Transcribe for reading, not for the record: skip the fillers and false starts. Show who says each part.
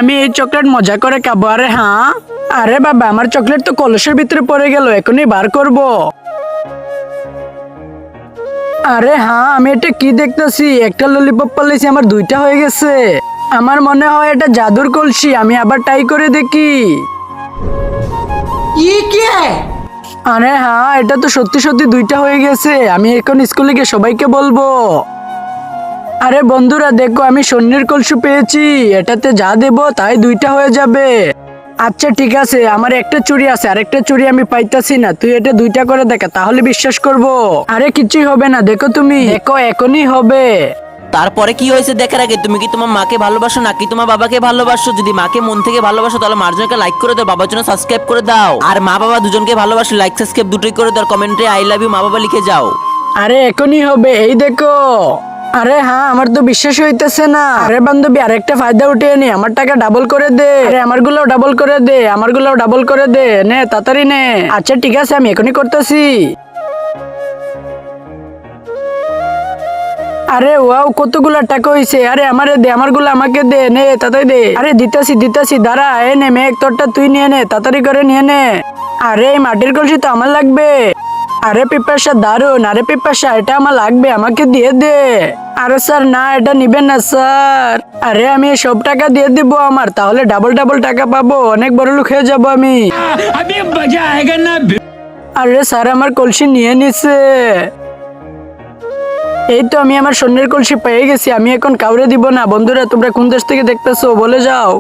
Speaker 1: আমি এই চকলেট মজা করে খাবো। আরে হ্যাঁ, আরে বাবা আমার চকলেট তো কলসের ভিতরে পড়ে গেল, এখনই বার করব। আরে হ্যাঁ, আমি এটা কি দেখতেছি, একটা ললিপপ পাইছি, আমার দুইটা হয়ে গেছে। আমার মনে হয় এটা জাদুর কলসি, আমি আবার ট্রাই করে দেখি।
Speaker 2: ये क्या है?
Speaker 1: আরে হ্যাঁ, এটা তো সত্যি সত্যি দুইটা হয়ে গেছে। আমি এখন স্কুলে গিয়ে সবাইকে বলবো। আরে বন্ধুরা দেখো, আমি স্বর্ণের কলসি পেয়েছি, এটাতে যা দেব তাই দুইটা হয়ে যাবে। আচ্ছা ঠিক আছে, আমার একটা চুড়ি আছে, আরেকটা চুড়ি আমি পাইতাছি না, তুই এটা দুইটা করে দেখা, তাহলে বিশ্বাস করব। আরে কিছুই হবে না, দেখো তুমি, দেখো এখনই হবে।
Speaker 3: তারপরে কি হয়েছে দেখার আগে তুমি কি তোমার মাকে ভালোবাসো নাকি তোমার বাবাকে ভালোবাসো? যদি মাকে মন থেকে ভালোবাসো তাহলে মার জন্য লাইক করে দাও, বাবার জন্য সাবস্ক্রাইব করে দাও। আর মা বাবা দুজনকে ভালোবাসো, লাইক সাবস্ক্রাইব দুটোই করে দাও, কমেন্টে আই লাভ ইউ মা বাবা লিখে যাও।
Speaker 1: আরে এখনই হবে, এই দেখো। আরে হ্যাঁ, আমার তো বিশ্বাস হইতেছে না। আরে বান্ধবী, আরেকটা ফায়দা উঠিয়ে নি, আমার টাকা ডাবল করে দে। আরে আমারগুলোও ডাবল করে দে, আমারগুলোও ডাবল করে দে, নে তাড়াতাড়ি নে। আচ্ছা ঠিক আছে, আমি এখনই করতেছি। আরে ওয়াও, কতগুলা টাকা হইছে। আরে আমারে দে, আমারগুলো আমাকে দে, নে তাড়াতাড়ি দে। আরে দিতাছি দাঁড়া, এ নে মেঘ, তোরটা তুই নিয়ে নে, তাড়াতাড়ি করে নিয়ে নে। আরে এই মাটির কলসি তো আমার লাগবে। আরে পিপাসা দারুন, আরে পিপাসা এটা আমার লাগবে, আমাকে দিয়ে দে। আরে স্যার না, এটা নিবেন না স্যার। আরে আমি সব টাকা দিয়ে দিব আমার, তাহলে ডাবল ডাবল টাকা পাবো, অনেক বড় লোক হয়ে যাবো আমি।
Speaker 2: अभी मजा आएगा ना।
Speaker 1: আরে স্যার আমার কলসি নিয়ে নিছে। এই তো আমি আমার স্বর্ণের কলসি পেয়ে গেছি, আমি এখন কাউরে দিব না। বন্ধুরা তোমরা কোন দেশ থেকে দেখতেছো বলে যাও।